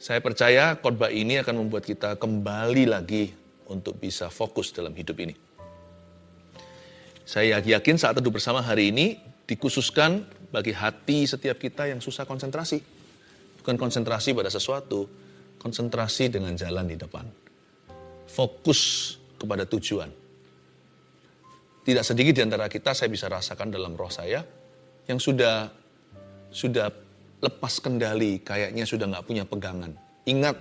Saya percaya khotbah ini akan membuat kita kembali lagi untuk bisa fokus dalam hidup ini. Saya yakin saat teduh bersama hari ini dikhususkan bagi hati setiap kita yang susah konsentrasi. Bukan konsentrasi pada sesuatu, konsentrasi dengan jalan di depan. Fokus kepada tujuan. Tidak sedikit di antara kita saya bisa rasakan dalam roh saya yang sudah lepas kendali, kayaknya sudah nggak punya pegangan. Ingat,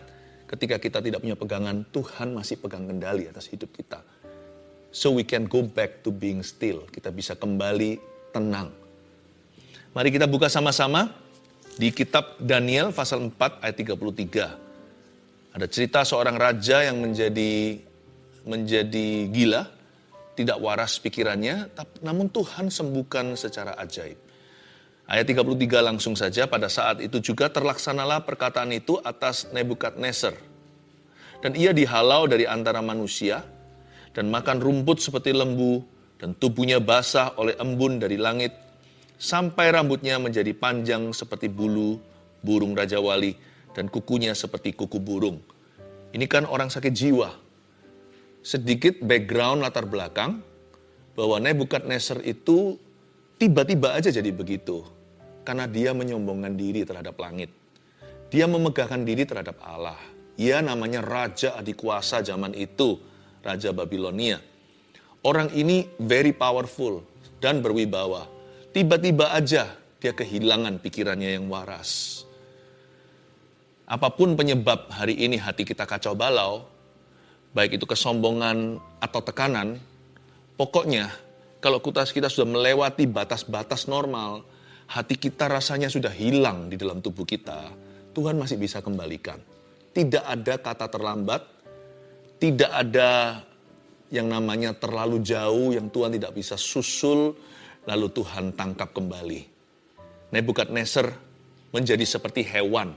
ketika kita tidak punya pegangan, Tuhan masih pegang kendali atas hidup kita. So we can go back to being still. Kita bisa kembali tenang. Mari kita buka sama-sama di kitab Daniel pasal 4 ayat 33. Ada cerita seorang raja yang menjadi gila, tidak waras pikirannya, namun Tuhan sembuhkan secara ajaib. Ayat 33 langsung saja, pada saat itu juga terlaksanalah perkataan itu atas Nebukadnezar. Dan ia dihalau dari antara manusia, dan makan rumput seperti lembu, dan tubuhnya basah oleh embun dari langit, sampai rambutnya menjadi panjang seperti bulu burung Raja Wali, dan kukunya seperti kuku burung. Ini kan orang sakit jiwa. Sedikit background latar belakang, bahwa Nebukadnezar itu tiba-tiba aja jadi begitu. Karena dia menyombongkan diri terhadap langit. Dia memegahkan diri terhadap Allah. Ia namanya Raja Adikuasa zaman itu. Raja Babilonia. Orang ini very powerful dan berwibawa. Tiba-tiba aja dia kehilangan pikirannya yang waras. Apapun penyebab hari ini hati kita kacau balau, baik itu kesombongan atau tekanan, pokoknya kalau kita sudah melewati batas-batas normal, hati kita rasanya sudah hilang di dalam tubuh kita, Tuhan masih bisa kembalikan. Tidak ada kata terlambat, tidak ada yang namanya terlalu jauh yang Tuhan tidak bisa susul, lalu Tuhan tangkap kembali. Nebukadnezar menjadi seperti hewan.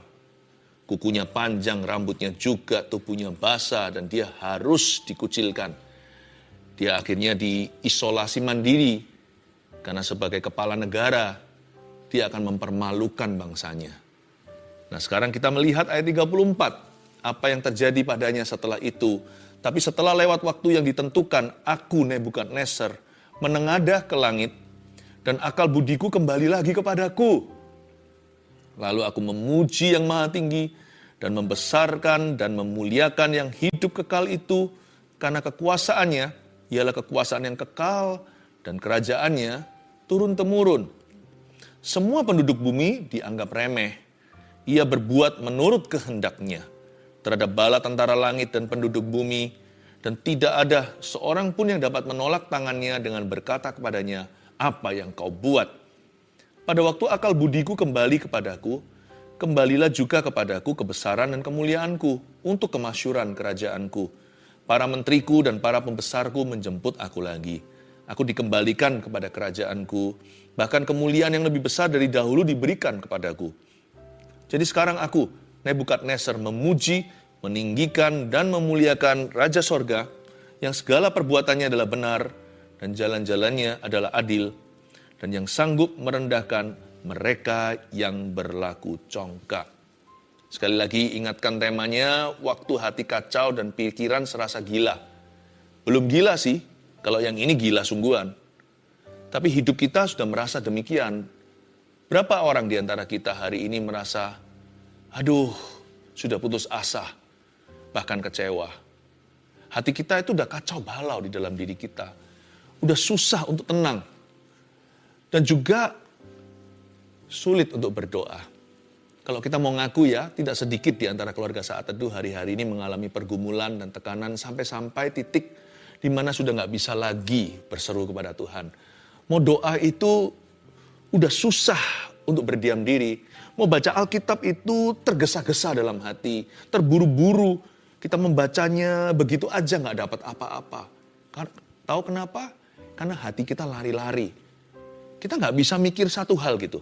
Kukunya panjang, rambutnya juga, tubuhnya basah, dan dia harus dikucilkan. Dia akhirnya diisolasi mandiri, karena sebagai kepala negara, dia akan mempermalukan bangsanya. Nah sekarang kita melihat ayat 34, apa yang terjadi padanya setelah itu. Tapi setelah lewat waktu yang ditentukan, aku Nebukadnezar menengadah ke langit, dan akal budiku kembali lagi kepadaku. Lalu aku memuji yang maha tinggi, dan membesarkan dan memuliakan yang hidup kekal itu, karena kekuasaannya ialah kekuasaan yang kekal, dan kerajaannya turun-temurun. Semua penduduk bumi dianggap remeh. Ia berbuat menurut kehendaknya terhadap bala tentara langit dan penduduk bumi, dan tidak ada seorang pun yang dapat menolak tangannya dengan berkata kepadanya, apa yang kau buat? Pada waktu akal budiku kembali kepadaku, kembalilah juga kepadaku kebesaran dan kemuliaanku untuk kemasyuran kerajaanku. Para menteriku dan para pembesarku menjemput aku lagi. Aku dikembalikan kepada kerajaanku, bahkan kemuliaan yang lebih besar dari dahulu diberikan kepadaku. Jadi sekarang aku, Nebukadnezar, memuji, meninggikan, dan memuliakan Raja Sorga, yang segala perbuatannya adalah benar, dan jalan-jalannya adalah adil, dan yang sanggup merendahkan mereka yang berlaku congkak. Sekali lagi ingatkan temanya, waktu hati kacau dan pikiran serasa gila. Belum gila sih, kalau yang ini gila sungguhan. Tapi hidup kita sudah merasa demikian. Berapa orang di antara kita hari ini merasa, aduh, sudah putus asa, bahkan kecewa. Hati kita itu udah kacau balau di dalam diri kita. Udah susah untuk tenang. Dan juga sulit untuk berdoa. Kalau kita mau ngaku ya, tidak sedikit di antara keluarga saat teduh hari-hari ini mengalami pergumulan dan tekanan sampai titik di mana sudah nggak bisa lagi berseru kepada Tuhan. Mau doa itu udah susah untuk berdiam diri. Mau baca Alkitab itu tergesa-gesa dalam hati, terburu-buru. Kita membacanya begitu aja nggak dapat apa-apa. Tahu kenapa? Karena hati kita lari-lari. Kita nggak bisa mikir satu hal gitu.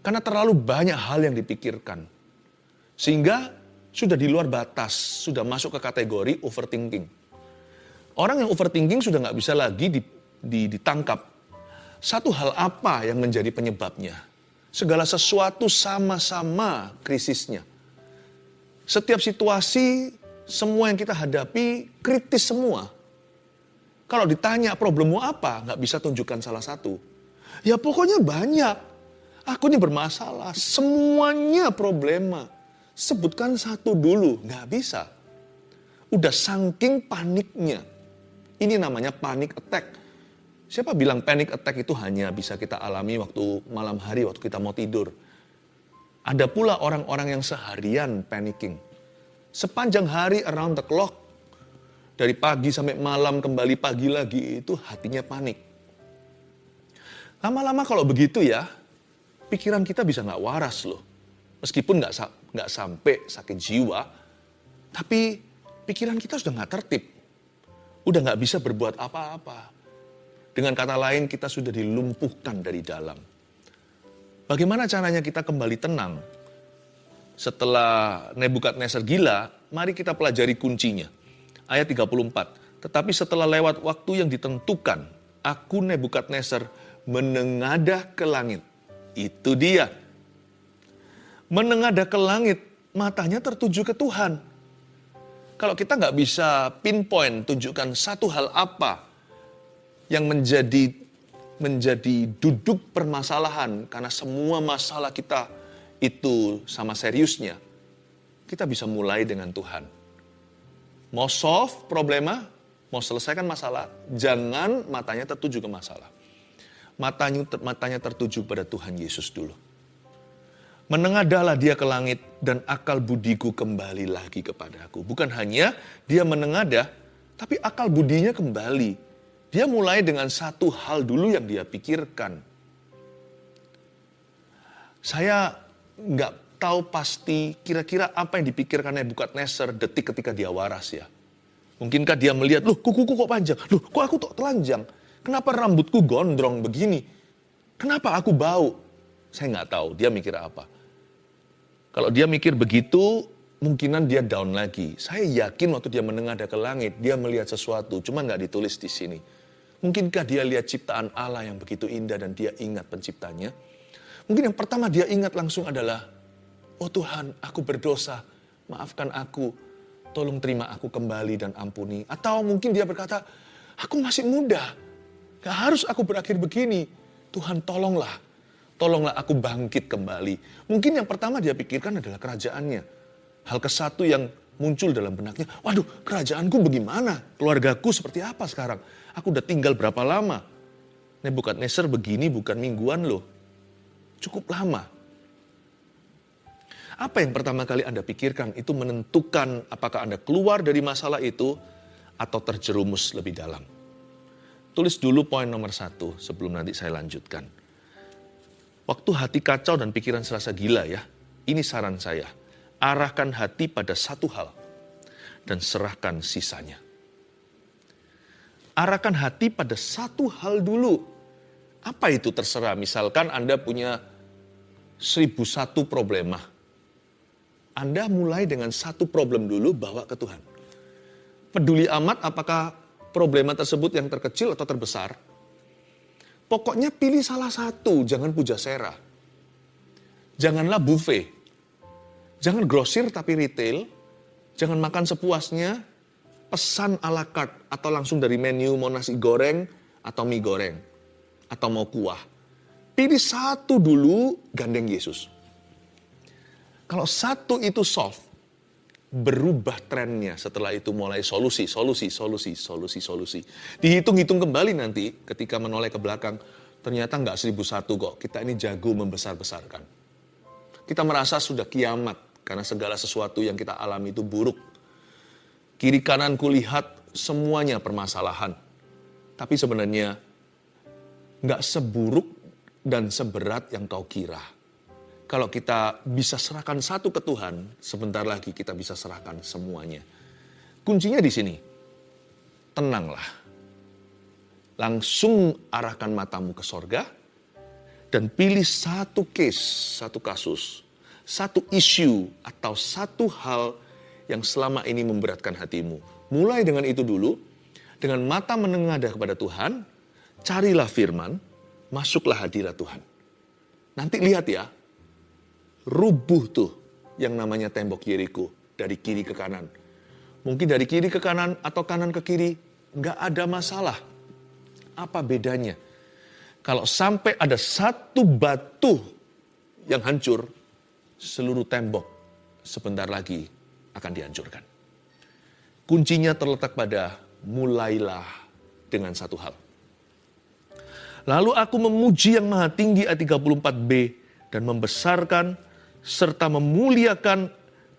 Karena terlalu banyak hal yang dipikirkan. Sehingga sudah di luar batas, sudah masuk ke kategori overthinking. Orang yang overthinking sudah nggak bisa lagi ditangkap. Satu hal apa yang menjadi penyebabnya? Segala sesuatu sama-sama krisisnya. Setiap situasi, semua yang kita hadapi kritis semua. Kalau ditanya problemmu apa, nggak bisa tunjukkan salah satu. Ya pokoknya banyak. Aku ini bermasalah, semuanya problema. Sebutkan satu dulu, nggak bisa. Udah saking paniknya. Ini namanya panic attack. Siapa bilang panic attack itu hanya bisa kita alami waktu malam hari, waktu kita mau tidur. Ada pula orang-orang yang seharian panicking. Sepanjang hari around the clock. Dari pagi sampai malam kembali pagi lagi itu hatinya panik. Lama-lama kalau begitu ya, pikiran kita bisa nggak waras loh. Meskipun nggak sampai sakit jiwa, tapi pikiran kita sudah nggak tertib. Udah nggak bisa berbuat apa-apa. Dengan kata lain kita sudah dilumpuhkan dari dalam. Bagaimana caranya kita kembali tenang? Setelah Nebukadnezar gila, mari kita pelajari kuncinya. Ayat 34. Tetapi setelah lewat waktu yang ditentukan, aku Nebukadnezar menengadah ke langit. Itu dia. Menengadah ke langit, matanya tertuju ke Tuhan. Kalau kita nggak bisa pinpoint, tunjukkan satu hal apa yang menjadi duduk permasalahan, karena semua masalah kita itu sama seriusnya, kita bisa mulai dengan Tuhan. Mau solve problema, mau selesaikan masalah, jangan matanya tertuju ke masalah. Matanya tertuju pada Tuhan Yesus dulu. Menengadahlah dia ke langit dan akal budiku kembali lagi kepadaku. Bukan hanya dia menengadah, tapi akal budinya kembali. Dia mulai dengan satu hal dulu yang dia pikirkan. Saya nggak tahu pasti kira-kira apa yang dipikirkan Nebukadnezar detik ketika dia waras ya. Mungkinkah dia melihat, loh kukuku kok panjang, loh kok aku kok telanjang, kenapa rambutku gondrong begini, kenapa aku bau? Saya nggak tahu dia mikir apa. Kalau dia mikir begitu, mungkinan dia down lagi. Saya yakin waktu dia menengadah ke langit, dia melihat sesuatu, cuma nggak ditulis di sini. Mungkinkah dia lihat ciptaan Allah yang begitu indah dan dia ingat penciptanya? Mungkin yang pertama dia ingat langsung adalah, oh Tuhan, aku berdosa, maafkan aku, tolong terima aku kembali dan ampuni. Atau mungkin dia berkata, aku masih muda, gak harus aku berakhir begini. Tuhan tolonglah aku bangkit kembali. Mungkin yang pertama dia pikirkan adalah kerajaannya. Hal kesatu yang muncul dalam benaknya, waduh kerajaanku bagaimana? Keluargaku seperti apa sekarang? Aku udah tinggal berapa lama? Nebukadnezar begini bukan mingguan loh. Cukup lama. Apa yang pertama kali Anda pikirkan itu menentukan apakah Anda keluar dari masalah itu atau terjerumus lebih dalam. Tulis dulu poin nomor 1 sebelum nanti saya lanjutkan. Waktu hati kacau dan pikiran serasa gila ya, ini saran saya. Arahkan hati pada satu hal dan serahkan sisanya. Arahkan hati pada satu hal dulu. Apa itu terserah, misalkan Anda punya 1001 problema. Anda mulai dengan satu problem dulu bawa ke Tuhan. Peduli amat apakah problema tersebut yang terkecil atau terbesar. Pokoknya pilih salah satu, jangan pujasera. Janganlah buffet. Jangan grosir tapi retail. Jangan makan sepuasnya. Pesan a la carte atau langsung dari menu mau nasi goreng atau mie goreng. Atau mau kuah. Pilih satu dulu, gandeng Yesus. Kalau satu itu solve, berubah trennya setelah itu mulai solusi. Dihitung-hitung kembali nanti ketika menoleh ke belakang, ternyata nggak 1001 kok, kita ini jago membesar-besarkan. Kita merasa sudah kiamat karena segala sesuatu yang kita alami itu buruk. Kiri kanan kulihat semuanya permasalahan. Tapi sebenarnya nggak seburuk dan seberat yang kau kira. Kalau kita bisa serahkan satu ke Tuhan, sebentar lagi kita bisa serahkan semuanya. Kuncinya di sini. Tenanglah. Langsung arahkan matamu ke sorga dan pilih satu case, satu kasus, satu isu atau satu hal yang selama ini memberatkan hatimu. Mulai dengan itu dulu, dengan mata menengadah kepada Tuhan, carilah firman, masuklah hadirat Tuhan. Nanti lihat ya, rubuh tuh yang namanya tembok Yeriko. dari kiri ke kanan. Mungkin dari kiri ke kanan atau kanan ke kiri, nggak ada masalah. Apa bedanya? Kalau sampai ada satu batu yang hancur, seluruh tembok sebentar lagi akan dihancurkan. Kuncinya terletak pada mulailah dengan satu hal. Lalu aku memuji yang maha tinggi ayat 34b dan membesarkan serta memuliakan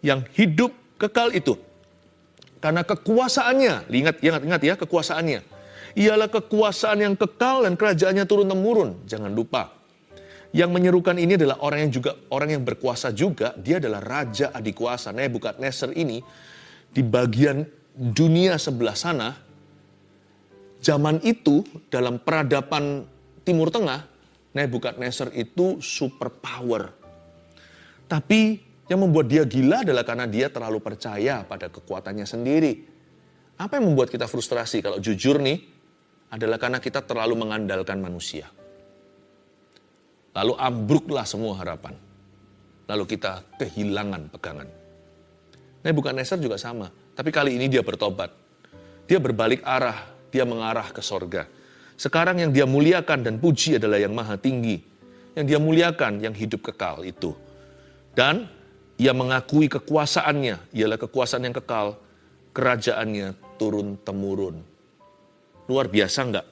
yang hidup kekal itu. Karena kekuasaannya, ingat ya kekuasaannya. Ialah kekuasaan yang kekal dan kerajaannya turun-temurun. Jangan lupa. Yang menyerukan ini adalah orang yang berkuasa juga. Dia adalah raja adikuasa. Nebukadnezar ini di bagian dunia sebelah sana, zaman itu dalam peradaban Timur Tengah, Nebukadnezar itu super power. Tapi yang membuat dia gila adalah karena dia terlalu percaya pada kekuatannya sendiri. Apa yang membuat kita frustrasi kalau jujur nih? Adalah karena kita terlalu mengandalkan manusia. Lalu ambruklah semua harapan. Lalu kita kehilangan pegangan. Nebukadnezar juga sama. Tapi kali ini dia bertobat. Dia berbalik arah. Dia mengarah ke sorga. Sekarang yang dia muliakan dan puji adalah yang maha tinggi. Yang dia muliakan yang hidup kekal itu. Dan ia mengakui kekuasaannya. Ialah kekuasaan yang kekal. Kerajaannya turun-temurun. Luar biasa enggak?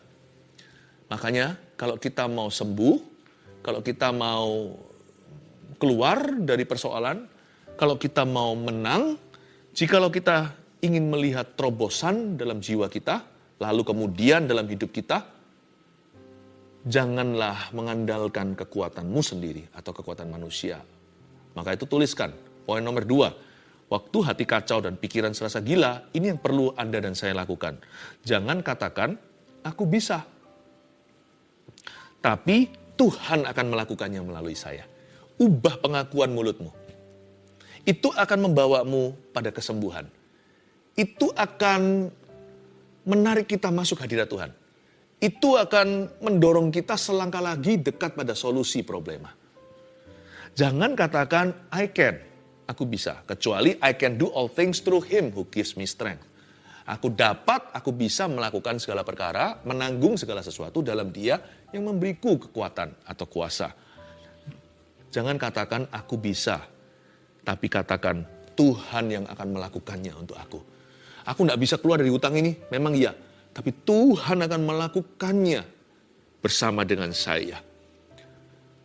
Makanya kalau kita mau sembuh, kalau kita mau keluar dari persoalan, kalau kita mau menang, jikalau kita ingin melihat terobosan dalam jiwa kita, lalu kemudian dalam hidup kita, janganlah mengandalkan kekuatanmu sendiri atau kekuatan manusia. Maka itu tuliskan, poin nomor 2. Waktu hati kacau dan pikiran serasa gila, ini yang perlu Anda dan saya lakukan. Jangan katakan, aku bisa. Tapi Tuhan akan melakukannya melalui saya. Ubah pengakuan mulutmu. Itu akan membawamu pada kesembuhan. Itu akan menarik kita masuk hadirat Tuhan. Itu akan mendorong kita selangkah lagi dekat pada solusi problema. Jangan katakan, I can. Aku bisa, kecuali I can do all things through Him who gives me strength. Aku bisa melakukan segala perkara, menanggung segala sesuatu dalam Dia yang memberiku kekuatan atau kuasa. Jangan katakan aku bisa, tapi katakan Tuhan yang akan melakukannya untuk aku. Aku tidak bisa keluar dari hutang ini, memang iya, tapi Tuhan akan melakukannya bersama dengan saya.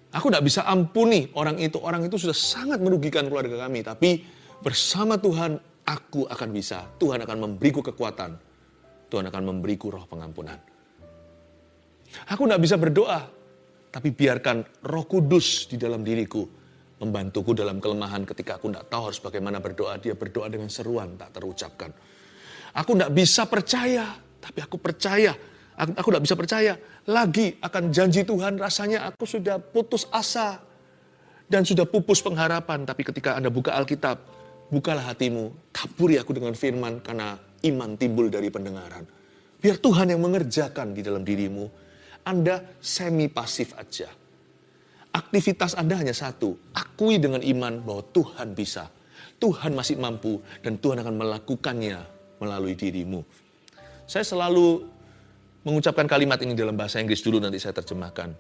Aku tidak bisa ampuni orang itu sudah sangat merugikan keluarga kami. Tapi bersama Tuhan, aku akan bisa. Tuhan akan memberiku kekuatan. Tuhan akan memberiku roh pengampunan. Aku tidak bisa berdoa. Tapi biarkan Roh Kudus di dalam diriku membantuku dalam kelemahan ketika aku tidak tahu harus bagaimana berdoa. Dia berdoa dengan seruan tak terucapkan. Aku tidak bisa percaya, tapi aku percaya. Aku tidak bisa percaya lagi akan janji Tuhan, rasanya aku sudah putus asa dan sudah pupus pengharapan. Tapi ketika Anda buka Alkitab, bukalah hatimu, taburi aku dengan firman karena iman timbul dari pendengaran. Biar Tuhan yang mengerjakan di dalam dirimu. Anda semi pasif aja. Aktivitas Anda hanya satu, akui dengan iman bahwa Tuhan bisa. Tuhan masih mampu dan Tuhan akan melakukannya melalui dirimu. Saya selalu mengucapkan kalimat ini dalam bahasa Inggris dulu, nanti saya terjemahkan.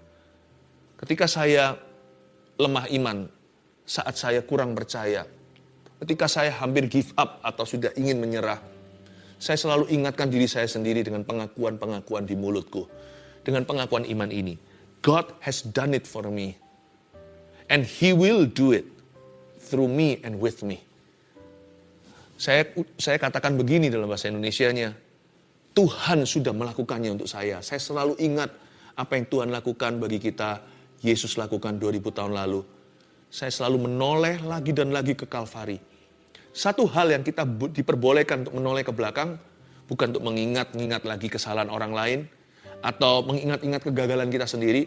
Ketika saya lemah iman, saat saya kurang percaya, ketika saya hampir give up atau sudah ingin menyerah, saya selalu ingatkan diri saya sendiri dengan pengakuan-pengakuan di mulutku. Dengan pengakuan iman ini. God has done it for me. And He will do it through me and with me. Saya katakan begini dalam bahasa Indonesianya. Tuhan sudah melakukannya untuk saya. Saya selalu ingat apa yang Tuhan lakukan bagi kita. Yesus lakukan 2000 tahun lalu. Saya selalu menoleh lagi dan lagi ke Kalvari. Satu hal yang kita diperbolehkan untuk menoleh ke belakang, bukan untuk mengingat-ingat lagi kesalahan orang lain, atau mengingat-ingat kegagalan kita sendiri.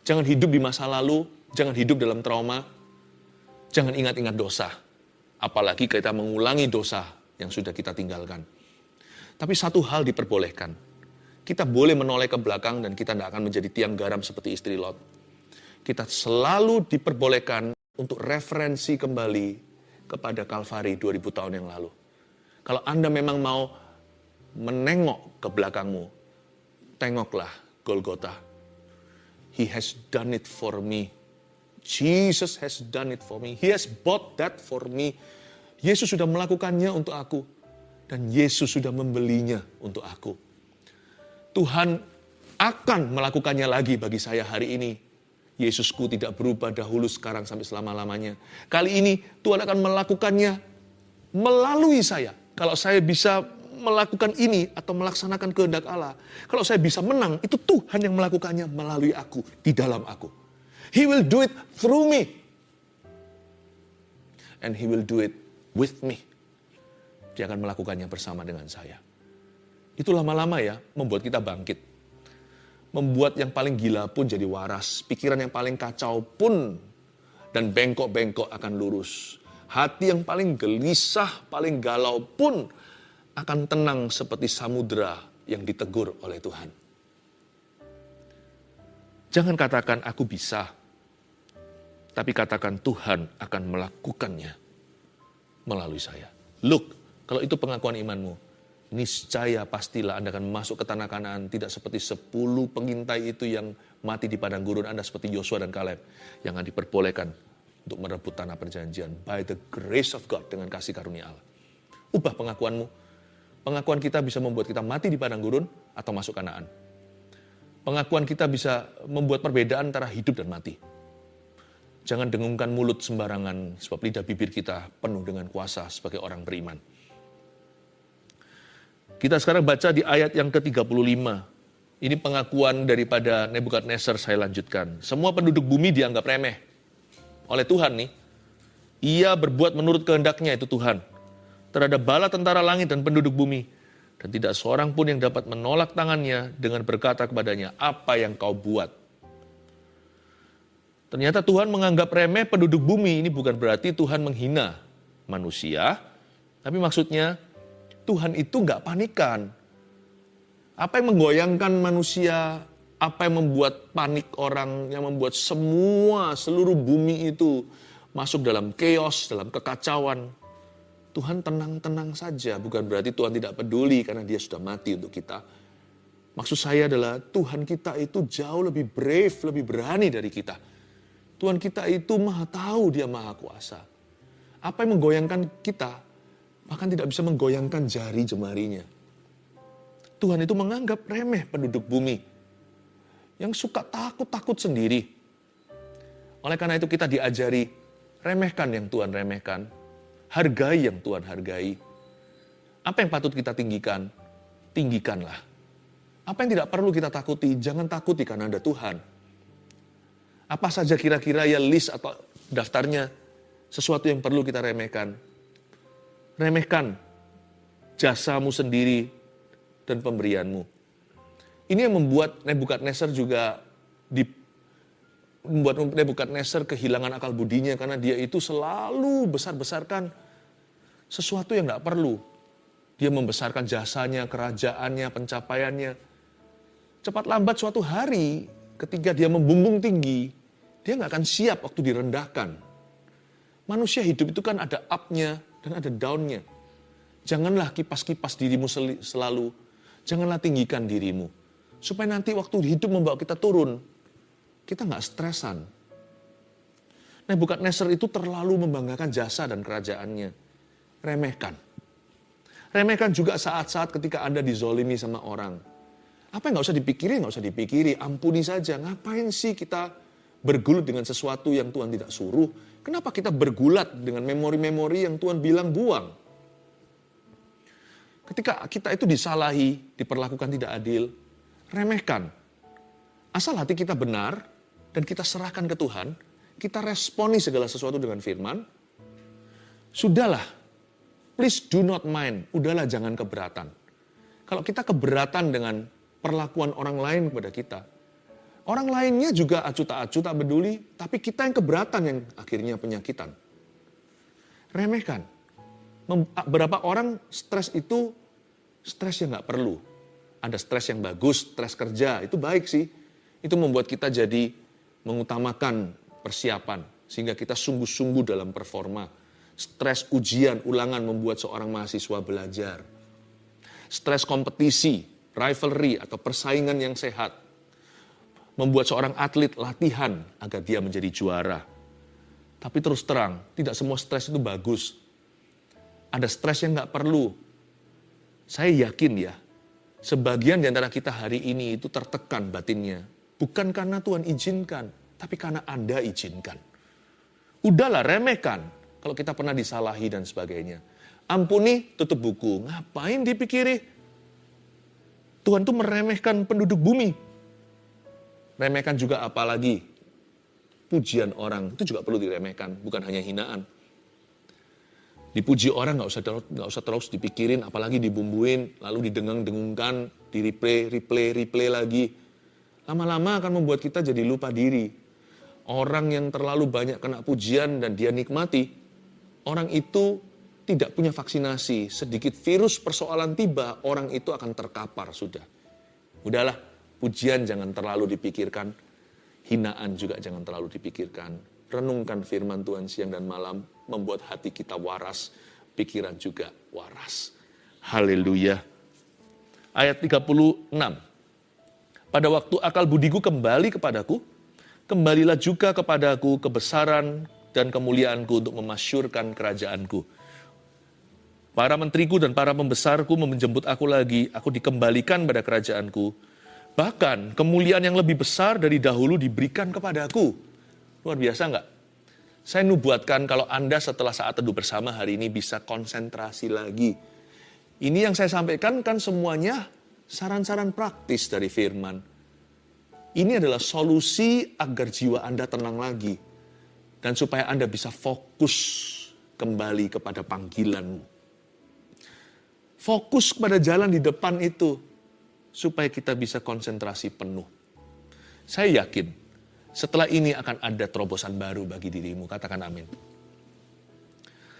Jangan hidup di masa lalu, jangan hidup dalam trauma, jangan ingat-ingat dosa. Apalagi kita mengulangi dosa yang sudah kita tinggalkan. Tapi satu hal diperbolehkan. Kita boleh menoleh ke belakang dan kita tidak akan menjadi tiang garam seperti istri Lot. Kita selalu diperbolehkan untuk referensi kembali kepada Kalvari 2000 tahun yang lalu. Kalau Anda memang mau menengok ke belakangmu, tengoklah Golgota. He has done it for me. Jesus has done it for me. He has bought that for me. Yesus sudah melakukannya untuk aku. Dan Yesus sudah membelinya untuk aku. Tuhan akan melakukannya lagi bagi saya hari ini. Yesusku tidak berubah dahulu, sekarang, sampai selama-lamanya. Kali ini Tuhan akan melakukannya melalui saya. Kalau saya bisa melakukan ini atau melaksanakan kehendak Allah. Kalau saya bisa menang, itu Tuhan yang melakukannya melalui aku, di dalam aku. He will do it through me. And He will do it with me. Dia akan melakukannya bersama dengan saya. Itu lama-lama ya, membuat kita bangkit. Membuat yang paling gila pun jadi waras. Pikiran yang paling kacau pun dan bengkok-bengkok akan lurus. Hati yang paling gelisah, paling galau pun akan tenang seperti samudera yang ditegur oleh Tuhan. Jangan katakan aku bisa, tapi katakan Tuhan akan melakukannya melalui saya. Look, kalau itu pengakuan imanmu, niscaya pastilah Anda akan masuk ke tanah Kanaan, tidak seperti 10 pengintai itu yang mati di padang gurun. Anda seperti Yosua dan Kaleb yang akan diperbolehkan untuk merebut tanah perjanjian by the grace of God, dengan kasih karunia Allah. Ubah pengakuanmu. Pengakuan kita bisa membuat kita mati di padang gurun atau masuk Kanaan. Pengakuan kita bisa membuat perbedaan antara hidup dan mati. Jangan dengungkan mulut sembarangan, sebab lidah bibir kita penuh dengan kuasa sebagai orang beriman. Kita sekarang baca di ayat yang ke-35. Ini pengakuan daripada Nebukadnezar, saya lanjutkan. Semua penduduk bumi dianggap remeh oleh Tuhan nih. Ia berbuat menurut kehendaknya, itu Tuhan, terhadap bala tentara langit dan penduduk bumi. Dan tidak seorang pun yang dapat menolak tangannya dengan berkata kepadanya, apa yang kau buat? Ternyata Tuhan menganggap remeh penduduk bumi. Ini bukan berarti Tuhan menghina manusia. Tapi maksudnya Tuhan itu nggak panikan. Apa yang menggoyangkan manusia, apa yang membuat panik orang, yang membuat seluruh bumi itu masuk dalam chaos, dalam kekacauan. Tuhan tenang-tenang saja, bukan berarti Tuhan tidak peduli karena Dia sudah mati untuk kita. Maksud saya adalah Tuhan kita itu jauh lebih brave, lebih berani dari kita. Tuhan kita itu maha tahu, Dia maha kuasa. Apa yang menggoyangkan kita, bahkan tidak bisa menggoyangkan jari jemarinya. Tuhan itu menganggap remeh penduduk bumi yang suka takut-takut sendiri. Oleh karena itu kita diajari, remehkan yang Tuhan remehkan. Hargai yang Tuhan hargai. Apa yang patut kita tinggikan? Tinggikanlah. Apa yang tidak perlu kita takuti? Jangan takuti karena ada Tuhan. Apa saja kira-kira ya list atau daftarnya sesuatu yang perlu kita remehkan? Remehkan jasamu sendiri dan pemberianmu. Ini yang membuat Nebukadnezar juga membuat Nebukadnezar kehilangan akal budinya karena dia itu selalu besar-besarkan sesuatu yang tidak perlu. Dia membesarkan jasanya, kerajaannya, pencapaiannya. Cepat lambat suatu hari ketika dia membumbung tinggi, dia nggak akan siap waktu direndahkan. Manusia hidup itu kan ada up-nya dan ada down-nya. Janganlah kipas-kipas dirimu selalu. Janganlah tinggikan dirimu. Supaya nanti waktu hidup membawa kita turun, kita nggak stresan. Nebukadnezar itu terlalu membanggakan jasa dan kerajaannya. Remehkan. Remehkan juga saat-saat ketika Anda dizolimi sama orang. Apa yang nggak usah dipikiri, nggak usah dipikiri. Ampuni saja. Ngapain sih kita bergulut dengan sesuatu yang Tuhan tidak suruh? Kenapa kita bergulat dengan memori-memori yang Tuhan bilang buang? Ketika kita itu disalahi, diperlakukan tidak adil, remehkan. Asal hati kita benar dan kita serahkan ke Tuhan, kita responi segala sesuatu dengan firman, sudahlah. Please do not mind. Udahlah, jangan keberatan. Kalau kita keberatan dengan perlakuan orang lain kepada kita, orang lainnya juga acuh tak acuh, tak peduli, tapi kita yang keberatan yang akhirnya penyakitan. Remehkan. Berapa orang stres itu stres yang nggak perlu. Ada stres yang bagus, stres kerja, itu baik sih. Itu membuat kita jadi mengutamakan persiapan, sehingga kita sungguh-sungguh dalam performa. Stres ujian, ulangan membuat seorang mahasiswa belajar. Stres kompetisi, rivalry atau persaingan yang sehat membuat seorang atlet latihan agar dia menjadi juara. Tapi terus terang, tidak semua stres itu bagus. Ada stres yang nggak perlu. Saya yakin ya, sebagian di antara kita hari ini itu tertekan batinnya. Bukan karena Tuhan izinkan, tapi karena Anda izinkan. Udahlah, remehkan. Kalau kita pernah disalahi dan sebagainya. Ampuni, tutup buku. Ngapain dipikiri? Tuhan tuh meremehkan penduduk bumi. Remehkan juga apalagi pujian orang. Itu juga perlu diremehkan, bukan hanya hinaan. Dipuji orang nggak usah terus dipikirin, apalagi dibumbuin, lalu didengung-dengungkan, di replay lagi. Lama-lama akan membuat kita jadi lupa diri. Orang yang terlalu banyak kena pujian dan dia nikmati, orang itu tidak punya vaksinasi. Sedikit virus persoalan tiba, orang itu akan terkapar sudah. Udahlah, pujian jangan terlalu dipikirkan. Hinaan juga jangan terlalu dipikirkan. Renungkan firman Tuhan siang dan malam, membuat hati kita waras, pikiran juga waras. Haleluya. Ayat 36. Pada waktu akal budiku kembali kepadaku, kembalilah juga kepadaku kebesaran dan kemuliaanku untuk memasyurkan kerajaanku. Para menteriku dan para pembesarku menjemput aku lagi, aku dikembalikan pada kerajaanku. Bahkan kemuliaan yang lebih besar dari dahulu diberikan kepadaku. Luar biasa enggak? Saya nubuatkan kalau Anda setelah saat teduh bersama hari ini bisa konsentrasi lagi. Ini yang saya sampaikan kan semuanya saran-saran praktis dari firman. Ini adalah solusi agar jiwa Anda tenang lagi. Dan supaya Anda bisa fokus kembali kepada panggilanmu. Fokus kepada jalan di depan itu. Supaya kita bisa konsentrasi penuh. Saya yakin, setelah ini akan ada terobosan baru bagi dirimu. Katakan amin.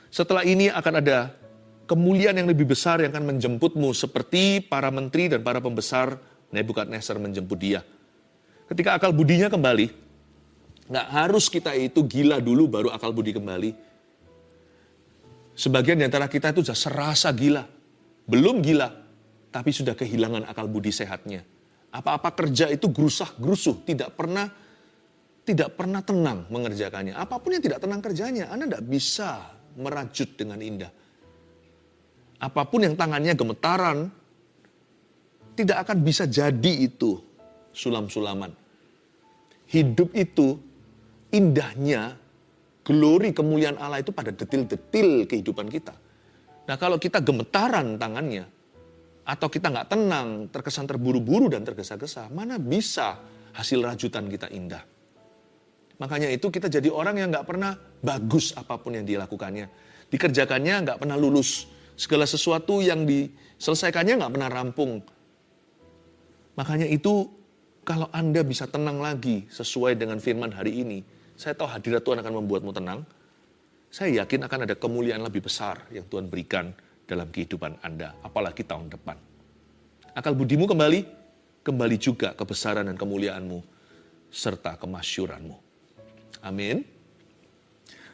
Setelah ini akan ada kemuliaan yang lebih besar yang akan menjemputmu. Seperti para menteri dan para pembesar Nebukadnezar menjemput dia. Ketika akal budinya kembali, nggak harus kita itu gila dulu baru akal budi kembali. Sebagian di antara kita itu sudah serasa gila. Belum gila, tapi sudah kehilangan akal budi sehatnya. Apa-apa kerja itu gerusah-gerusuh, tidak pernah tenang mengerjakannya. Apapun yang tidak tenang kerjanya, Anda tidak bisa merajut dengan indah. Apapun yang tangannya gemetaran, tidak akan bisa jadi itu sulam-sulaman. Hidup itu indahnya, glori kemuliaan Allah itu pada detil-detil kehidupan kita. Nah kalau kita gemetaran tangannya, atau kita nggak tenang, terkesan terburu-buru dan tergesa-gesa, mana bisa hasil rajutan kita indah. Makanya itu kita jadi orang yang nggak pernah bagus apapun yang dilakukannya. Dikerjakannya nggak pernah lulus. Segala sesuatu yang diselesaikannya nggak pernah rampung. Makanya itu kalau Anda bisa tenang lagi sesuai dengan firman hari ini, saya tahu hadirat Tuhan akan membuatmu tenang. Saya yakin akan ada kemuliaan lebih besar yang Tuhan berikan dalam kehidupan Anda, apalagi tahun depan. Akal budimu kembali juga kebesaran dan kemuliaanmu, serta kemasyuranmu. Amin.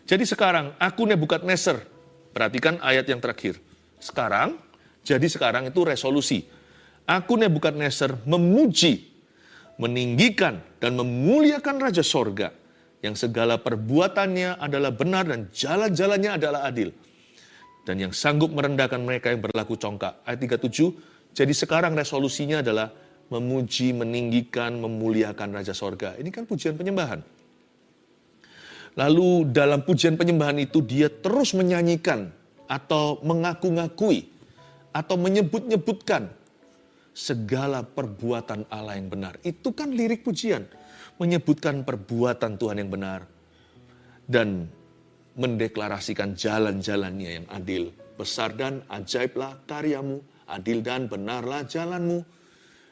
Jadi sekarang, aku Nebukadnezar, perhatikan ayat yang terakhir. Sekarang itu resolusi. Aku Nebukadnezar memuji, meninggikan, dan memuliakan Raja Sorga, yang segala perbuatannya adalah benar dan jalan-jalannya adalah adil. Dan yang sanggup merendahkan mereka yang berlaku congkak. Ayat 37, jadi sekarang resolusinya adalah memuji, meninggikan, memuliakan Raja Sorga. Ini kan pujian penyembahan. Lalu dalam pujian penyembahan itu dia terus menyanyikan atau mengaku-ngakui atau menyebut-nyebutkan segala perbuatan Allah yang benar. Itu kan lirik pujian. Menyebutkan perbuatan Tuhan yang benar. Dan mendeklarasikan jalan-jalannya yang adil. Besar dan ajaiblah karyamu, adil dan benarlah jalanmu.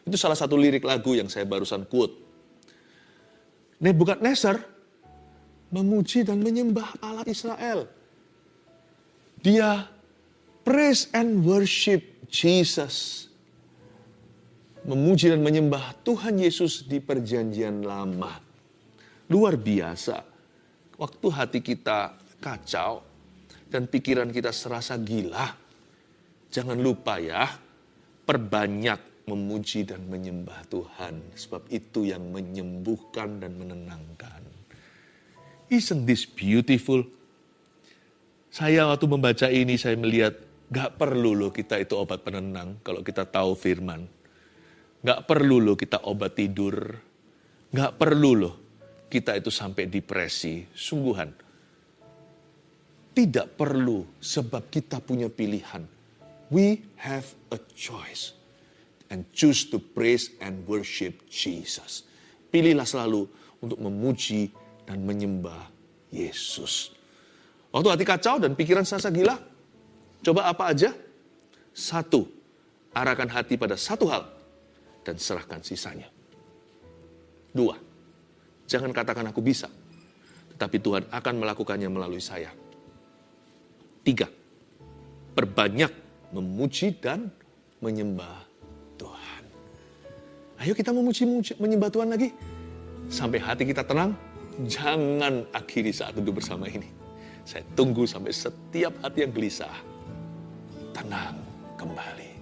Itu salah satu lirik lagu yang saya barusan quote. Nebukadnezar memuji dan menyembah Allah Israel. Dia praise and worship Jesus. Memuji dan menyembah Tuhan Yesus di perjanjian lama. Luar biasa. Waktu hati kita kacau, dan pikiran kita serasa gila, jangan lupa ya, perbanyak memuji dan menyembah Tuhan. Sebab itu yang menyembuhkan dan menenangkan. Isn't this beautiful? Saya waktu membaca ini, saya melihat gak perlu loh kita itu obat penenang kalau kita tahu firman. Gak perlu loh kita obat tidur. Gak perlu loh kita itu sampai depresi. Sungguhan. Tidak perlu sebab kita punya pilihan. We have a choice. And choose to praise and worship Jesus. Pilihlah selalu untuk memuji dan menyembah Yesus. Waktu hati kacau dan pikiran serasa gila, coba apa aja? 1, arahkan hati pada satu hal dan serahkan sisanya. 2, jangan katakan aku bisa, tetapi Tuhan akan melakukannya melalui saya. 3, perbanyak memuji dan menyembah Tuhan. Ayo kita memuji menyembah Tuhan lagi. Sampai hati kita tenang, jangan akhiri saat duduk bersama ini. Saya tunggu sampai setiap hati yang gelisah tenang kembali.